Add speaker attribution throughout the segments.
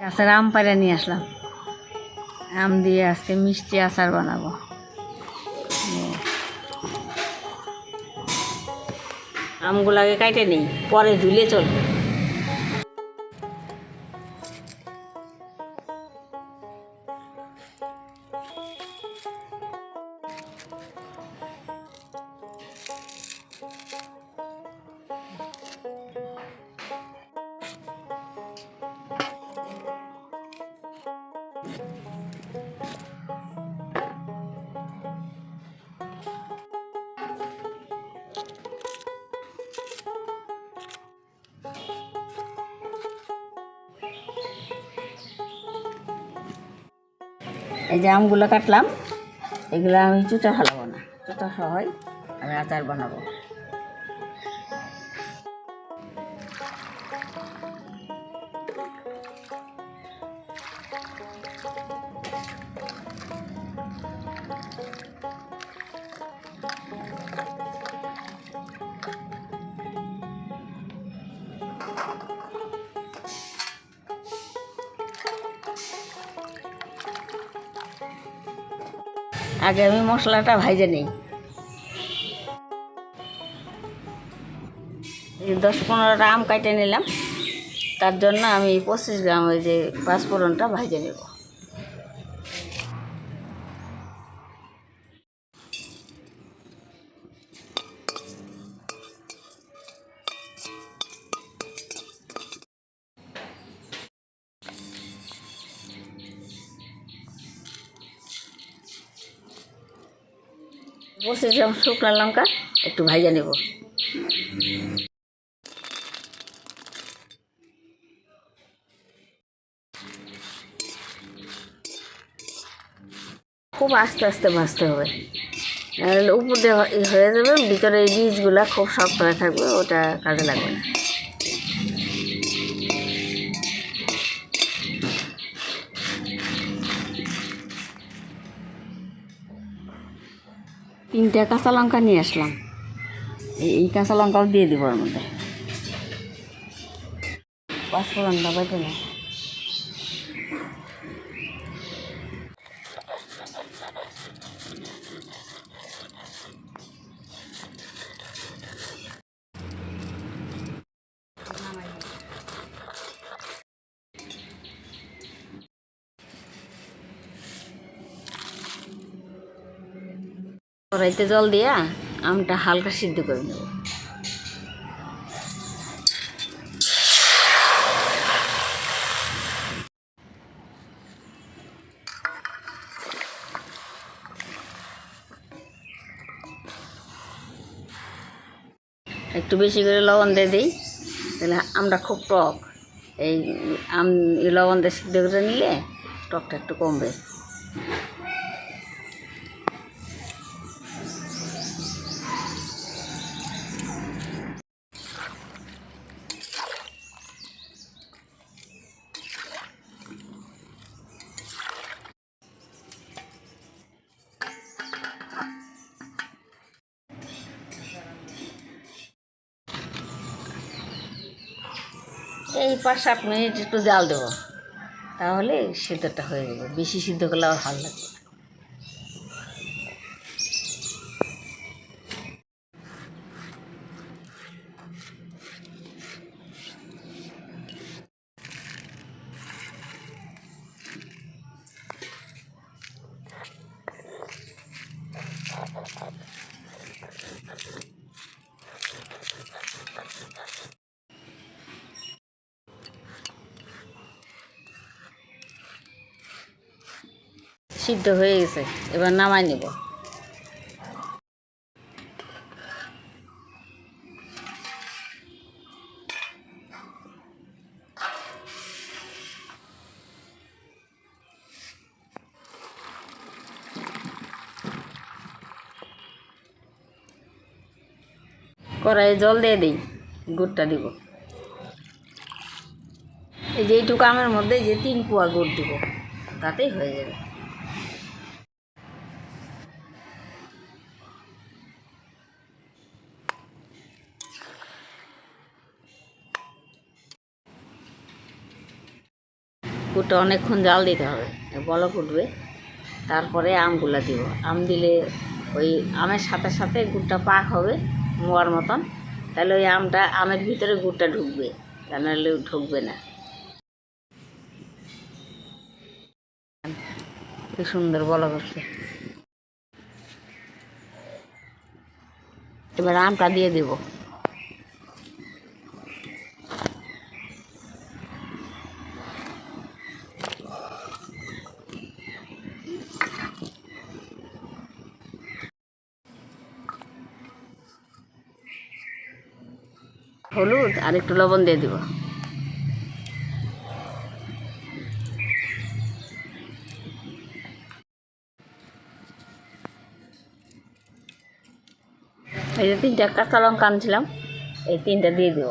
Speaker 1: গাছের আম পাড়ে নিয়ে আসলাম। আম দিয়ে আজকে মিষ্টি আচার বানাবো। আমগুলাকে কাটে নেই, পরে ধুলে চলবে। এই যে আমগুলো কাটলাম, এগুলো আমি চুটা ফেলাবো না, চুটা সহই আমি আচার বানাবো। আগে আমি মশলাটা ভাজে নিই। 10-15টা আম কাটে নিলাম, তার জন্য আমি 25 গ্রাম ওই যে পাঁচফোড়নটা ভাজে নেব। বসেছিলাম শুকনো লঙ্কা একটু ভাজে নেব। খুব আস্তে আস্তে ভাজতে হবে, নাহলে উপর দিয়ে হয়ে যাবে, ভিতরে এই বীজগুলা খুব শক্ত হয়ে থাকবে, ওটা কাজে লাগবে না। তিনটা কাঁচা লঙ্কা নিয়ে আসলাম, এই কাঁচা লঙ্কাও দিয়ে দিব ওর মধ্যে। পাঁচফোড়নটা বেটে নেই। কড়াইতে জল দিয়া আমটা হালকা সিদ্ধ করে নেব। একটু বেশি করে লবণ দিয়ে দিই, তাহলে আমটা খুব টক। এই আম লবণ দিয়ে সিদ্ধ করে নিলে টকটা একটু কমবে। এই 5-7 মিনিট একটু জাল দেবো, তাহলে সিদ্ধটা হয়ে যাবে। বেশি সিদ্ধ করলে আবার ভালো লাগবে। সিদ্ধ হয়ে গেছে, এবার নামাই নেব। কড়াইয়ে জল দিয়ে দিই, গুড়টা দিব। এই যে এইটুকু আমের মধ্যে যে 3 পোয়া গুড় দিব, তাতেই হয়ে যাবে। গুড়টা অনেকক্ষণ জাল দিতে হবে, বলক উঠবে, তারপরে আমগুলো দিব। আম দিলে ওই আমের সাথে সাথে গুড়টা পাক হবে মোয়ার মতন, তাহলে ওই আমের ভিতরে গুড়টা ঢুকবে, তা নাহলে ঢুকবে না। কি সুন্দর বলক উঠছে। এবার আমটা দিয়ে দেব। হলুদ আর একটু লবণ দিয়ে দিব। এই যে 3টা কাঁচা লঙ্কা আনছিলাম, এই 3টা দিয়ে দেব।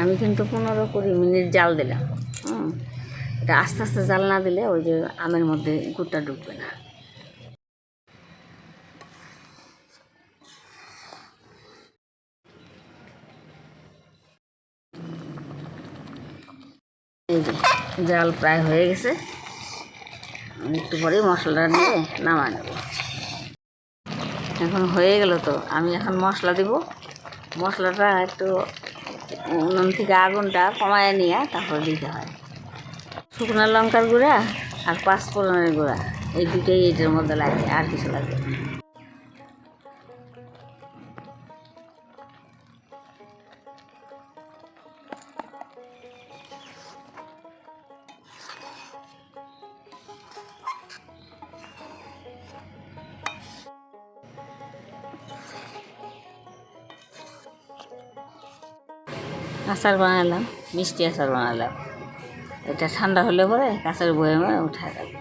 Speaker 1: আমি কিন্তু 15-20 মিনিট জাল দিলাম। এটা আস্তে আস্তে জাল না দিলে ওই যে আমের মধ্যে গুড়টা ঢুকবে না। এই যে জাল প্রায় হয়ে গেছে, একটু পরেই মশলাটা দিয়ে নামায় নেব। এখন হয়ে গেল তো, আমি এখন মশলা দিব। মশলাটা একটু উনুন থেকে আগুনটা কমায় নিয়ে তারপর দিতে হয়। শুকনো লঙ্কার গুঁড়া আর 5 ফোড়নের গুঁড়া, এই দুটোই এটার মধ্যে লাগে, আর কিছু লাগে। আচার বানালাম, মিষ্টি আচার বানালাম। এটা ঠান্ডা হলে পরে কাঁচের বয়ামে উঠায় রাখবো।